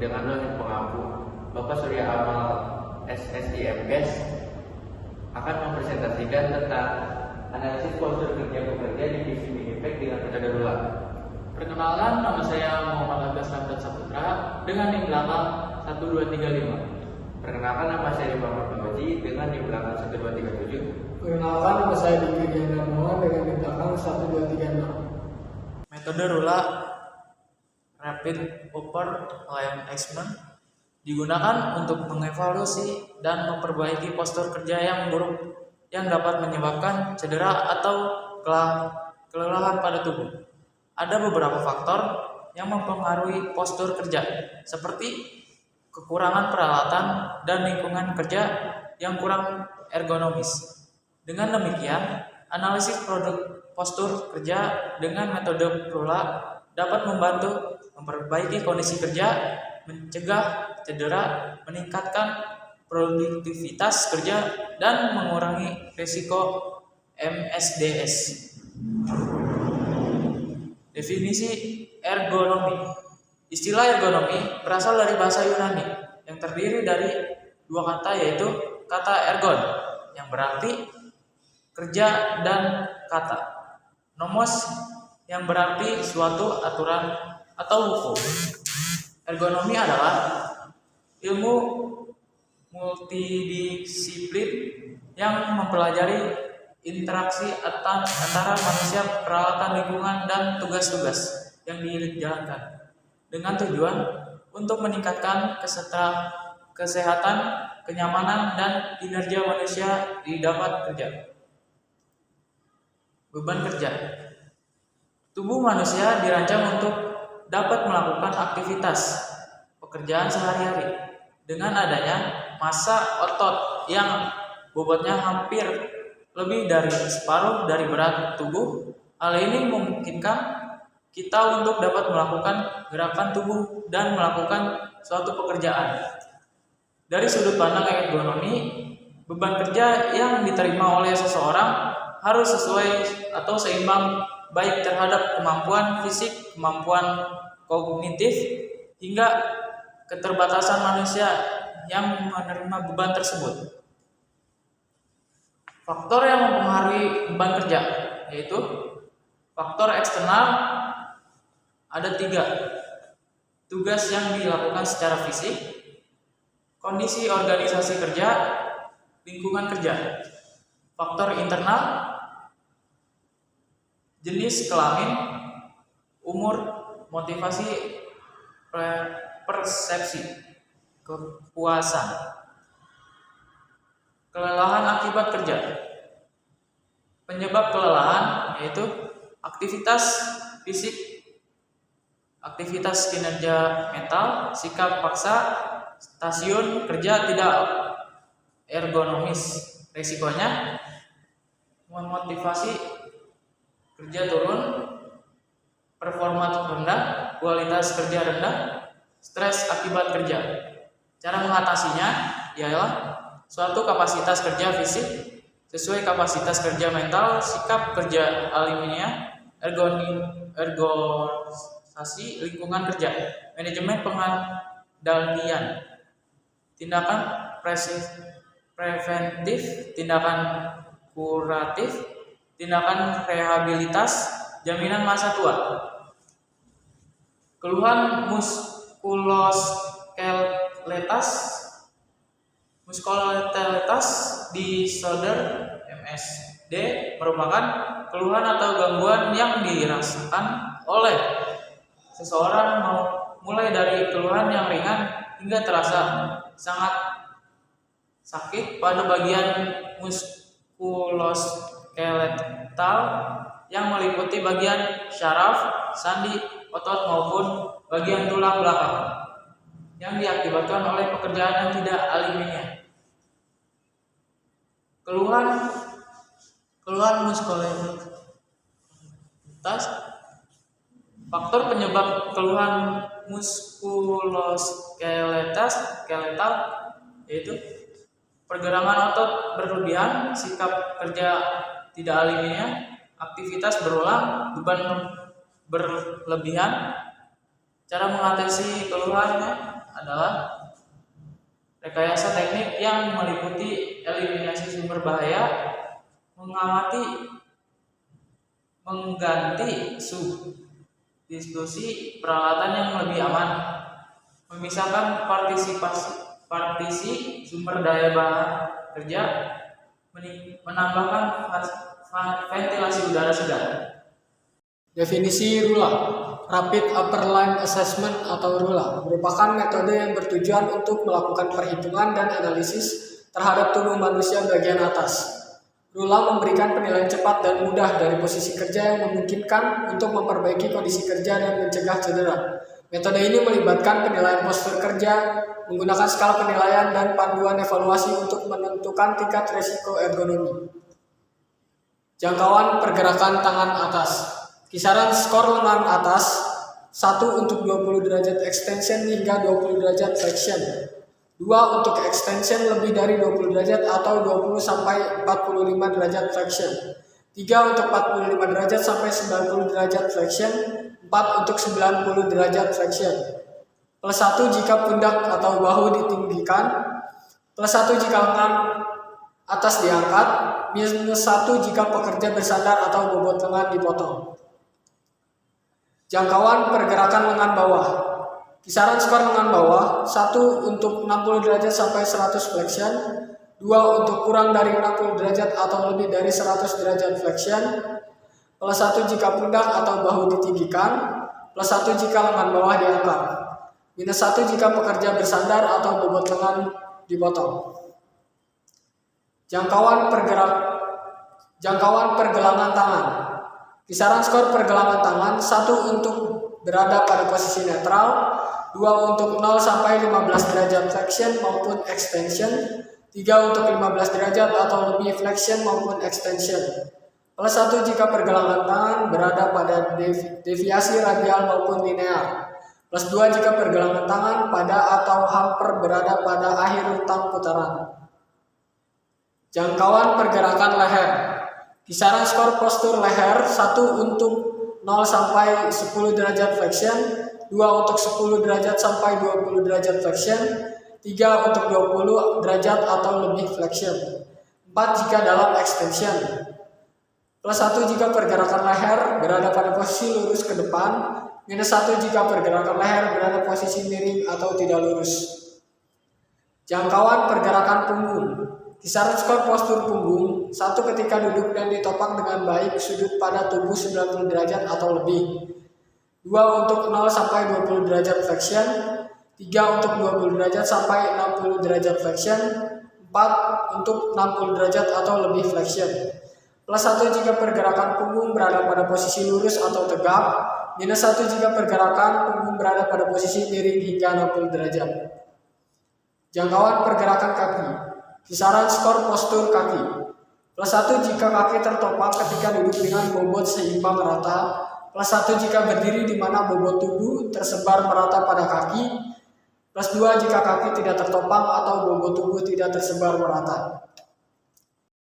dengan dosen pengampu Bapak Surya Amal SSIMKes akan mempresentasikan tentang analisis postur kerja pekerja di divisi Minifek dengan metode RULA. Perkenalan, nama saya Muhammad Agas Ramdan Saputra dengan NIM belakang 1235. Perkenalkan, nama saya Muhammad Pawaji dengan NIM belakang 1237. Perkenalkan, nama saya Diki Diana Muhammad dengan NIM belakang 1236. Metode RULA Rapid Upper Alignment digunakan untuk mengevaluasi dan memperbaiki postur kerja yang buruk yang dapat menyebabkan cedera atau kelelahan pada tubuh. Ada beberapa faktor yang mempengaruhi postur kerja, seperti kekurangan peralatan dan lingkungan kerja yang kurang ergonomis. Dengan demikian, analisis produk postur kerja dengan metode RULA dapat membantu memperbaiki kondisi kerja, mencegah cedera, meningkatkan produktivitas kerja, dan mengurangi risiko MSDS. Definisi ergonomi. Istilah ergonomi berasal dari bahasa Yunani yang terdiri dari dua kata, yaitu kata ergon yang berarti kerja dan kata nomos yang berarti suatu aturan atau hukum. Ergonomi adalah ilmu multidisiplin yang mempelajari interaksi antara manusia, peralatan, lingkungan, dan tugas-tugas yang dijalankan dengan tujuan untuk meningkatkan kesehatan, kenyamanan, dan kinerja manusia di tempat kerja. Beban kerja. Tubuh manusia dirancang untuk dapat melakukan aktivitas pekerjaan sehari-hari dengan adanya massa otot yang bobotnya hampir lebih dari separuh dari berat tubuh. Hal ini memungkinkan kita untuk dapat melakukan gerakan tubuh dan melakukan suatu pekerjaan. Dari sudut pandang ergonomi, beban kerja yang diterima oleh seseorang harus sesuai atau seimbang baik terhadap kemampuan fisik, kemampuan kognitif, hingga keterbatasan manusia yang menerima beban tersebut. Faktor yang mempengaruhi beban kerja yaitu faktor eksternal. Ada 3. Tugas yang dilakukan secara fisik, kondisi organisasi kerja, lingkungan kerja. Faktor internal, jenis kelamin, umur, motivasi, persepsi, kepuasan. Kelelahan akibat kerja. Penyebab kelelahan yaitu aktivitas fisik, aktivitas kinerja mental, sikap paksa, stasiun kerja tidak ergonomis. Risikonya memotivasi kerja turun, performa rendah, kualitas kerja rendah, stres akibat kerja. Cara mengatasinya ialah suatu kapasitas kerja fisik sesuai kapasitas kerja mental, sikap kerja alimiah, ergonisasi lingkungan kerja, manajemen pengendalian, tindakan preventif, tindakan kuratif, tindakan rehabilitas, jaminan masa tua. Keluhan muskuloskeletas disorder (MSD) merupakan keluhan atau gangguan yang dirasakan oleh seseorang mulai dari keluhan yang ringan hingga terasa sangat sakit pada bagian muskuloskeletal yang meliputi bagian syaraf, sandi, otot maupun bagian tulang belakang yang diakibatkan oleh pekerjaan yang tidak alamiah. Keluhan muskuloskeletas. Faktor penyebab keluhan muskuloskeletal yaitu pergerakan otot berlebihan, sikap kerja tidak alamiah, aktivitas berulang, beban berlebihan. Cara mengatasi keluhannya adalah rekayasa teknik yang meliputi eliminasi sumber bahaya, mengamati, mengganti substitusi peralatan yang lebih aman, memisahkan partisi sumber daya bahan kerja, menambahkan ventilasi udara segar. Definisi RULA, Rapid Upper Line Assessment atau RULA, merupakan metode yang bertujuan untuk melakukan perhitungan dan analisis terhadap tubuh manusia bagian atas. RULA memberikan penilaian cepat dan mudah dari posisi kerja yang memungkinkan untuk memperbaiki kondisi kerja dan mencegah cedera. Metode ini melibatkan penilaian postur kerja, menggunakan skala penilaian dan panduan evaluasi untuk menentukan tingkat risiko ergonomi. Jangkauan pergerakan tangan atas. Kisaran skor lengan atas 1 untuk 20 derajat extension hingga 20 derajat flexion. 2 untuk extension lebih dari 20 derajat atau 20 sampai 45 derajat flexion. 3 untuk 45 derajat sampai 90 derajat flexion. 4 untuk 90 derajat flexion. Plus 1 jika pundak atau bahu ditinggikan. Plus 1 jika lengan atas diangkat. Minus 1 jika pekerja bersandar atau bobot lengan dipotong. Jangkauan pergerakan lengan bawah. Kisaran skor lengan bawah 1 untuk 60 derajat sampai 100 flexion, 2 untuk kurang dari 60 derajat atau lebih dari 100 derajat flexion, plus 1 jika pundak atau bahu ditinggikan, plus 1 jika lengan bawah diangkat, minus 1 jika pekerja bersandar atau bobot lengan dipotong. Jangkauan pergelangan tangan. Kisaran skor pergelangan tangan 1 untuk berada pada posisi netral, 2 untuk 0 sampai 15 derajat flexion maupun extension, 3 untuk 15 derajat atau lebih flexion maupun extension. Plus 1 jika pergelangan tangan berada pada deviasi radial maupun linear. Plus 2 jika pergelangan tangan pada atau hampir berada pada akhir rentang putaran. Jangkauan pergerakan leher. Kisaran skor postur leher 1 untuk 0 sampai 10 derajat flexion, 2 untuk 10 derajat sampai 20 derajat flexion, 3 untuk 20 derajat atau lebih flexion, 4 jika dalam extension. Plus 1 jika pergerakan leher berada pada posisi lurus ke depan, minus 1 jika pergerakan leher berada posisi miring atau tidak lurus. Jangkauan pergerakan punggung. Kisaran skor postur punggung 1 ketika duduk dan ditopang dengan baik sudut pada tubuh 90 derajat atau lebih, 2 untuk 0 sampai 20 derajat flexion, 3 untuk 20 derajat sampai 60 derajat flexion, 4 untuk 60 derajat atau lebih flexion. Plus 1 jika pergerakan punggung berada pada posisi lurus atau tegak, minus 1 jika pergerakan punggung berada pada posisi miring hingga 60 derajat. Jangkauan pergerakan kaki. Kisaran skor postur kaki. Plus 1 jika kaki tertopang ketika duduk dengan bobot seimbang rata. Plus 1 jika berdiri di mana bobot tubuh tersebar merata pada kaki. Plus 2 jika kaki tidak tertopang atau bobot tubuh tidak tersebar merata.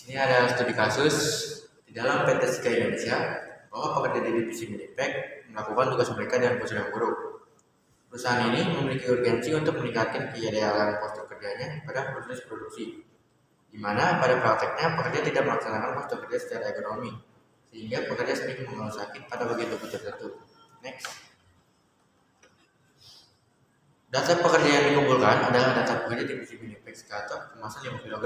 Ini adalah studi kasus di dalam PT Sika Indonesia bahwa pekerja di divisi Minipek melakukan tugas mereka dengan postur yang buruk. Perusahaan ini memiliki urgensi untuk meningkatkan kejayaan postur kerjanya pada proses produksi, di mana pada prakteknya pekerja tidak melaksanakan postur kerja secara ergonomi, sehingga pekerja sering mengeluh sakit pada bagian tubuh tertentu. Next. Data pekerja yang dikumpulkan adalah data pekerja divisi Minipek Skatok kemasan 5 kg.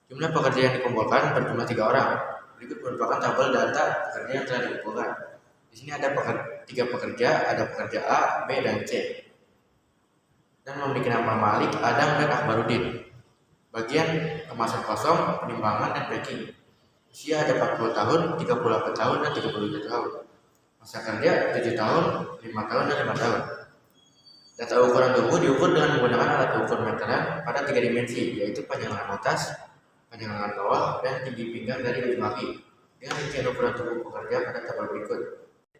Jumlah pekerja yang dikumpulkan berjumlah 3 orang. Berikut merupakan tabel data pekerja yang telah dikumpulkan. Di sini ada 3 pekerja, ada pekerja A, B, dan C. Dan memiliki nama Malik, Adam, dan Akbarudin. Bagian kemasan kosong, penimbangan, dan packing. Usia ada 40 tahun, 38 tahun, dan 37 tahun. Masa kerja 7 tahun, 5 tahun, dan 5 tahun. Data ukuran tubuh diukur dengan menggunakan alat ukur meteran pada 3 dimensi, yaitu panjang lengan atas, panjang lengan bawah, dan tinggi pinggang dari ujung kaki. Dengan rincian ukuran tubuh pekerja pada tabel berikut.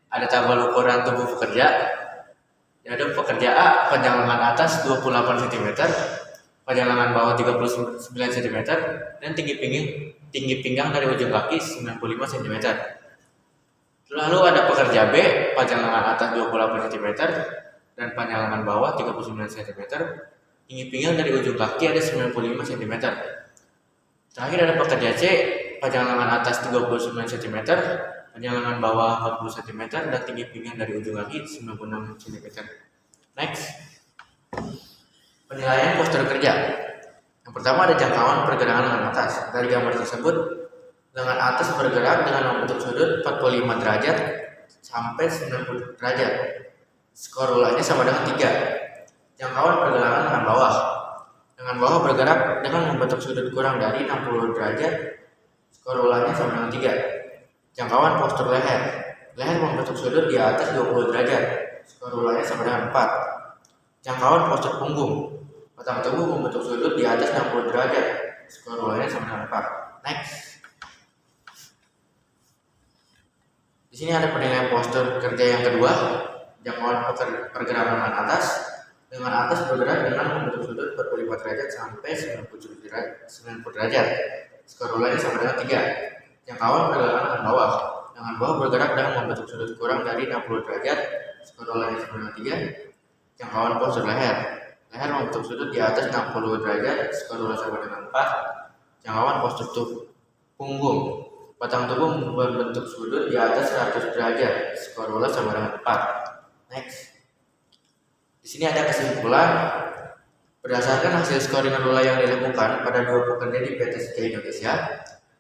Ada tabel ukuran tubuh pekerja. Yaitu pekerja A panjang lengan atas 28 cm, panjang lengan bawah 39 cm, dan tinggi pinggang dari ujung kaki 95 cm. Lalu ada pekerja B panjang lengan atas 28 cm, dan panjang lengan bawah 39 cm. Tinggi pinggang dari ujung kaki ada 95 cm. Terakhir ada pekerja C, panjang lengan atas 39 cm, panjang lengan bawah 40 cm, dan tinggi pinggang dari ujung kaki 96 cm. Next. Penilaian postur kerja. Yang pertama ada jangkauan pergerakan lengan atas. Dari gambar tersebut, lengan atas bergerak dengan membentuk sudut 45 derajat sampai 90 derajat. Skor ulangnya sama dengan 3. Jangkauan pergerakan lengan bawah. Lengan bawah bergerak dengan membentuk sudut kurang dari 60 derajat. Skor ulangnya sama dengan 3. Jangkauan postur leher. Leher membentuk sudut di atas 20 derajat. Skor ulangnya sama dengan 4. Jangkauan postur punggung. Batang tubuh membentuk sudut di atas 60 derajat. Skor ulangnya sama dengan 4. Next. Di sini ada penilaian postur kerja yang kedua. Jangkauan pergerakan lengan atas. Lengan atas bergerak dengan membentuk sudut 45 derajat sampai 90 derajat. Skor ulangnya sama dengan 3. Jangkauan pergerakan lengan bawah. Lengan bawah bergerak dengan membentuk sudut kurang dari 60 derajat. Skor ulangnya sama dengan 3. Jangkauan postur leher. Leher membentuk sudut di atas 60 derajat. Skor ulangnya sama dengan 4. Jangkauan postur punggung. Batang tubuh membentuk sudut di atas 100 derajat. Skor ulangnya sama dengan 4. Next. Di sini ada kesimpulan. Berdasarkan hasil scoring rula yang dilakukan pada 2 pekerja di PT Setia Indonesia,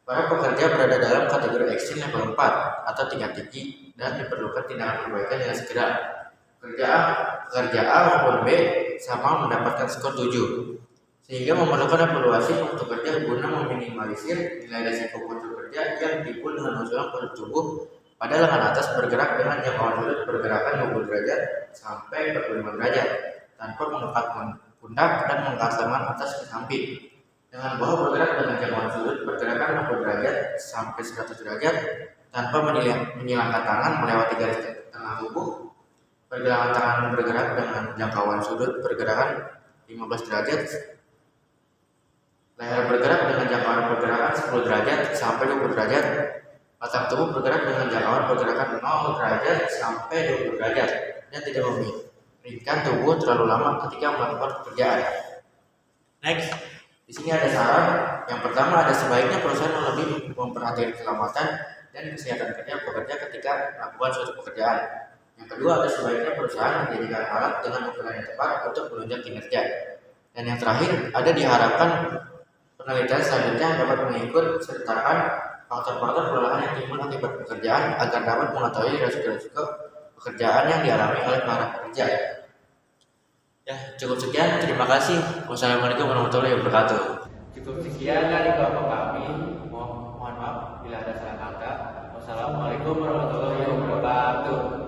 para pekerja berada dalam kategori action level 4 atau tingkat tinggi dan diperlukan tindakan perbaikan yang segera. Pekerja A maupun B sama mendapatkan skor 7, sehingga memerlukan evaluasi postur kerja guna meminimalisir nilai risiko postur kerja yang timbul dengan usulan postur tubuh pada lengan atas bergerak dengan jangkauan sudut pergerakan 20 derajat sampai 45 derajat tanpa mengangkat pundak dan mengangkat lengan atas ke samping. Lengan bawah bergerak dengan jangkauan sudut pergerakan 60 derajat sampai 100 derajat tanpa menyilangkan tangan melewati garis tengah tubuh. Pergelangan tangan bergerak dengan jangkauan sudut pergerakan 15 derajat. Leher bergerak dengan jangkauan pergerakan 10 derajat sampai 20 derajat. Batang tubuh bergerak dengan jangkauan pergerakan 0 derajat sampai 20 derajat dan tidak memberikan tubuh terlalu lama ketika melakukan pekerjaan. Next. Di sini ada saran. Yang pertama, ada sebaiknya perusahaan lebih memperhatikan keselamatan dan kesehatan kerja pekerja ketika melakukan suatu pekerjaan. Yang kedua, ada sebaiknya perusahaan menjadikan alat dengan ukuran yang tepat untuk menunjang kinerja. Dan yang terakhir, ada diharapkan penelitian selanjutnya dapat mengikut sertakan faktor-faktor kelelahan yang timbul akibat pekerjaan agar dapat mengetahui resiko-resiko pekerjaan yang dialami oleh para pekerja. Ya, cukup sekian. Terima kasih. Wassalamualaikum warahmatullahi wabarakatuh. Cukup sekian dari kelompok kami. Mohon maaf bila ada salah kata. Wassalamualaikum warahmatullahi wabarakatuh.